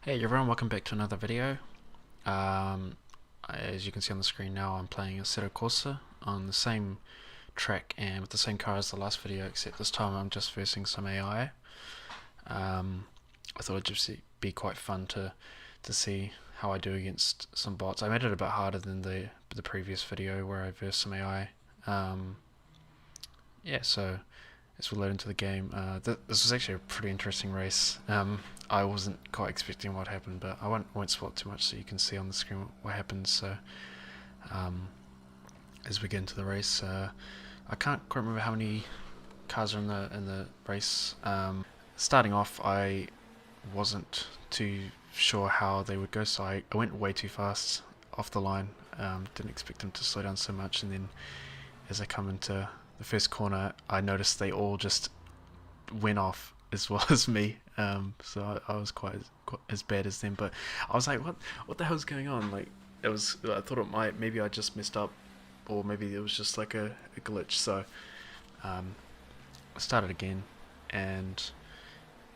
Hey everyone, welcome back to another video. As you can see on the screen now, I'm playing Assetto Corsa on the same track and with the same car as the last video, except this time I'm just versing some AI. I thought it'd just be quite fun to see how I do against some bots. I made it a bit harder than the previous video where I versed some AI. Yeah, so as we load into the game, this was actually a pretty interesting race. I wasn't quite expecting what happened, but I won't spoil too much so you can see on the screen what happens. So as we get into the race, I can't quite remember how many cars are in the race. Starting off, I wasn't too sure how they would go, so I went way too fast off the line. Didn't expect them to slow down so much, and then as I come into the first corner, I noticed they all just went off as well as me. So I was quite as bad as them. But I was like, what the hell's going on? Like, I thought maybe I just messed up, or maybe it was just like a glitch. So I started again, and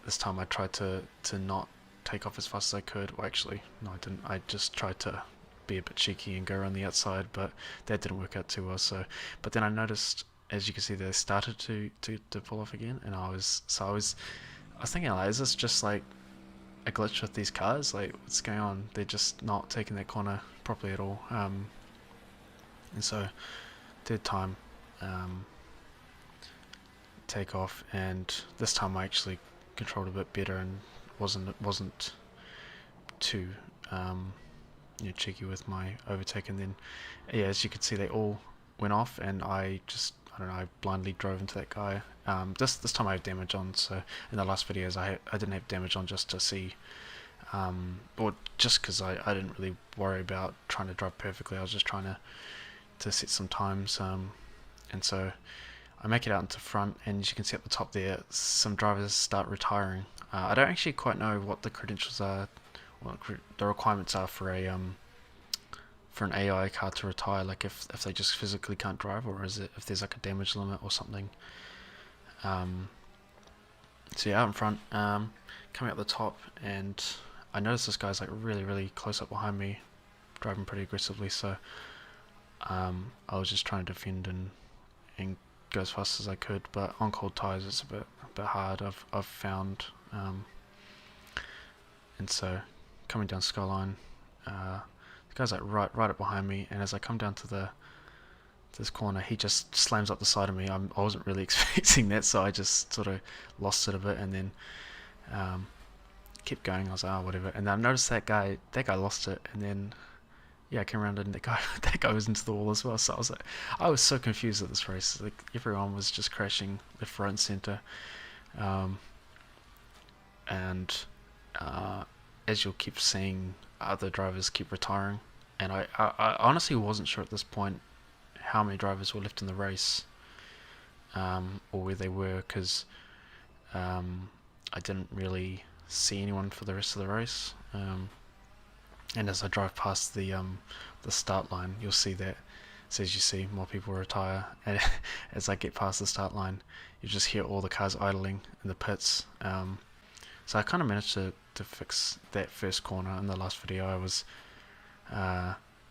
this time I tried to not take off as fast as I could. Well, actually, no, I didn't. I just tried to be a bit cheeky and go around the outside, but that didn't work out too well. So, but then I noticed, as you can see, they started to pull off again, and I was thinking, like, is this just like a glitch with these cars? Like, what's going on? They're just not taking that corner properly at all. And so, third time, take off, and this time I actually controlled a bit better and wasn't too cheeky with my overtake. And then, yeah, as you can see, they all went off, and I don't know, I blindly drove into that guy. This time I have damage on, so in the last videos I didn't have damage on just to see, or just because I didn't really worry about trying to drive perfectly. I was just trying to set some times, and so I make it out into front, and as you can see at the top there, some drivers start retiring. I don't actually quite know what the credentials are, what the requirements are for an AI car to retire, like if they just physically can't drive, or is it if there's like a damage limit or something. So yeah, out in front, coming up the top, and I noticed this guy's like really close up behind me, driving pretty aggressively. So I was just trying to defend and go as fast as I could, but on cold tires it's a bit hard. I've found, and so coming down Skyline, the guy's like right up behind me, and as I come down to this corner, he just slams up the side of me. I wasn't really expecting that, so I just sort of lost it a bit, and then kept going. I was like, oh, whatever. And then I noticed that guy lost it, and then yeah, I came around and that guy was into the wall as well. So I was so confused at this race. Like, everyone was just crashing left, right, and center, and as you'll keep seeing, other drivers keep retiring, and I honestly wasn't sure at this point how many drivers were left in the race, or where they were, because I didn't really see anyone for the rest of the race. And as I drive past the start line, you'll see that, so as you see, more people retire, and as I get past the start line, you just hear all the cars idling in the pits. So I kind of managed to fix that first corner. In the last video, I was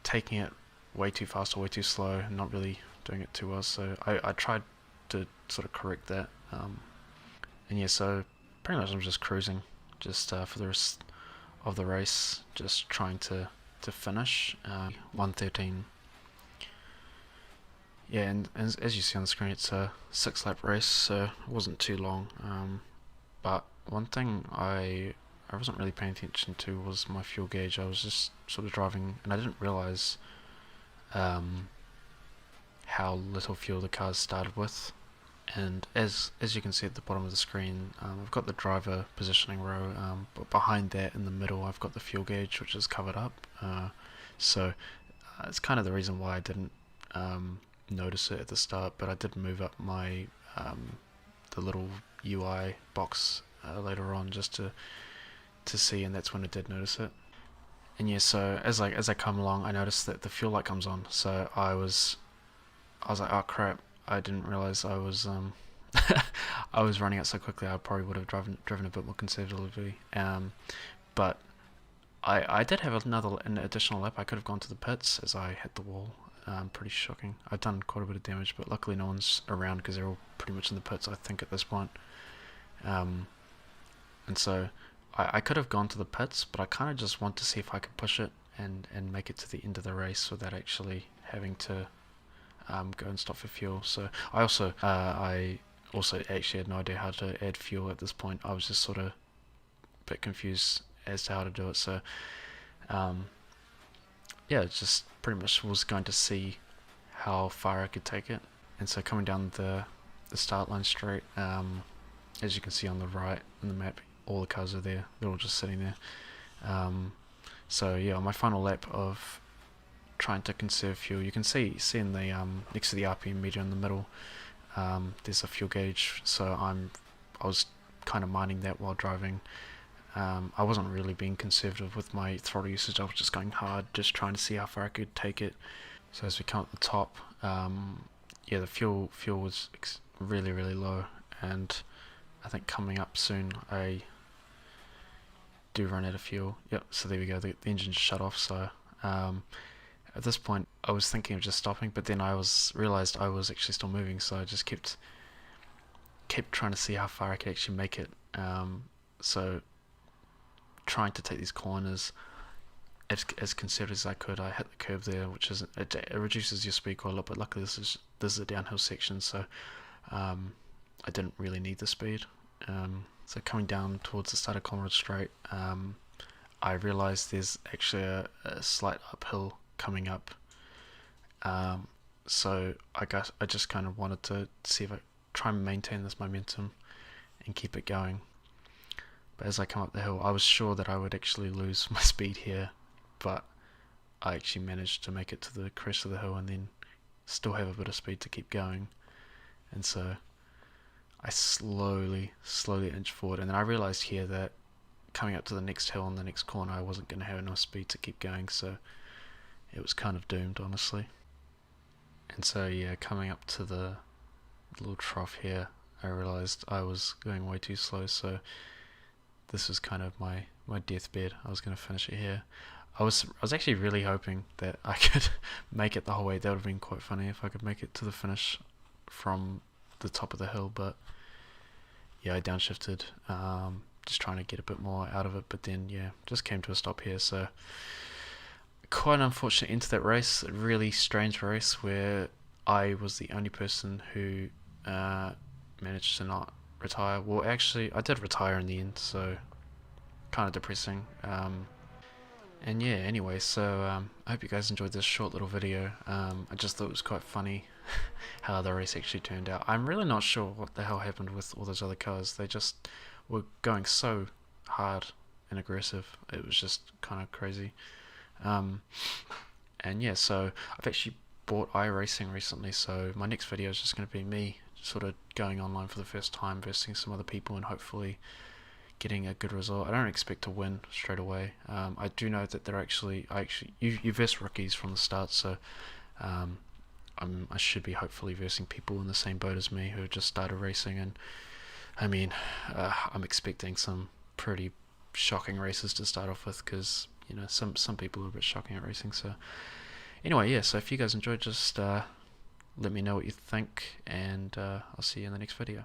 taking it way too fast or way too slow, and not really doing it too well. So I tried to sort of correct that. And yeah, so pretty much I'm just cruising, just for the rest of the race, just trying to finish 113. Yeah, and as you see on the screen, it's a 6-lap race, so it wasn't too long. But one thing I wasn't really paying attention to was my fuel gauge. I was just sort of driving, and I didn't realize how little fuel the cars started with. And as you can see at the bottom of the screen, I've got the driver positioning row, but behind that in the middle I've got the fuel gauge, which is covered up. So it's kind of the reason why I didn't notice it at the start, but I did move up my the little UI box later on just to see, and that's when I did notice it. And yeah, so as I come along, I noticed that the fuel light comes on. So I was like, oh crap, I didn't realize I was I was running out so quickly. I probably would have driven a bit more conservatively. But I did have an additional lap. I could have gone to the pits as I hit the wall. Pretty shocking. I've done quite a bit of damage, but luckily no one's around because they're all pretty much in the pits, I think, at this point. Um, and so I could have gone to the pits, but I kind of just want to see if I could push it and make it to the end of the race without actually having to go and stop for fuel. So I also actually had no idea how to add fuel at this point. I was just sort of a bit confused as to how to do it. So um, yeah, it just pretty much was going to see how far I could take it. And so coming down the start line straight, as you can see on the right in the map, all the cars are there. They're all just sitting there. So yeah, on my final lap of trying to conserve fuel, you can see in the next to the RPM meter in the middle, there's a fuel gauge. So I was kind of minding that while driving. I wasn't really being conservative with my throttle usage. I was just going hard, just trying to see how far I could take it. So as we come up the top, yeah, the fuel was really low, and I think coming up soon I do run out of fuel. Yep, so there we go, the engine just shut off. So at this point I was thinking of just stopping, but then realized I was actually still moving, so I just kept trying to see how far I could actually make it. So trying to take these corners as conservative as I could. I hit the curb there, which is it reduces your speed quite a lot, but luckily this is a downhill section, so I didn't really need the speed. So coming down towards the start of Conrad Straight, I realised there's actually a slight uphill coming up. So I just kind of wanted to see if I try and maintain this momentum and keep it going. But as I come up the hill, I was sure that I would actually lose my speed here, but I actually managed to make it to the crest of the hill and then still have a bit of speed to keep going. And so I slowly inched forward, and then I realised here that coming up to the next hill and the next corner I wasn't going to have enough speed to keep going, so it was kind of doomed, honestly. And so yeah, coming up to the little trough here, I realised I was going way too slow, so this was kind of my deathbed. I was going to finish it here. I was actually really hoping that I could make it the whole way. That would have been quite funny if I could make it to the finish from the top of the hill, but yeah, I downshifted, just trying to get a bit more out of it, but then yeah, just came to a stop here. So quite an unfortunate end to that race. A really strange race where I was the only person who managed to not retire. Well, actually I did retire in the end, so kind of depressing. And yeah, anyway, so I hope you guys enjoyed this short little video. I just thought it was quite funny how the race actually turned out. I'm really not sure what the hell happened with all those other cars. They just were going so hard and aggressive. It was just kind of crazy. And yeah, so I've actually bought iRacing recently, so my next video is just going to be me sort of going online for the first time, versing some other people, and hopefully getting a good result. I don't expect to win straight away. I do know that you verse rookies from the start, so I should be hopefully versing people in the same boat as me who have just started racing. And I mean, I'm expecting some pretty shocking races to start off with, because you know some people are a bit shocking at racing. So anyway, yeah, so if you guys enjoyed, just let me know what you think, and I'll see you in the next video.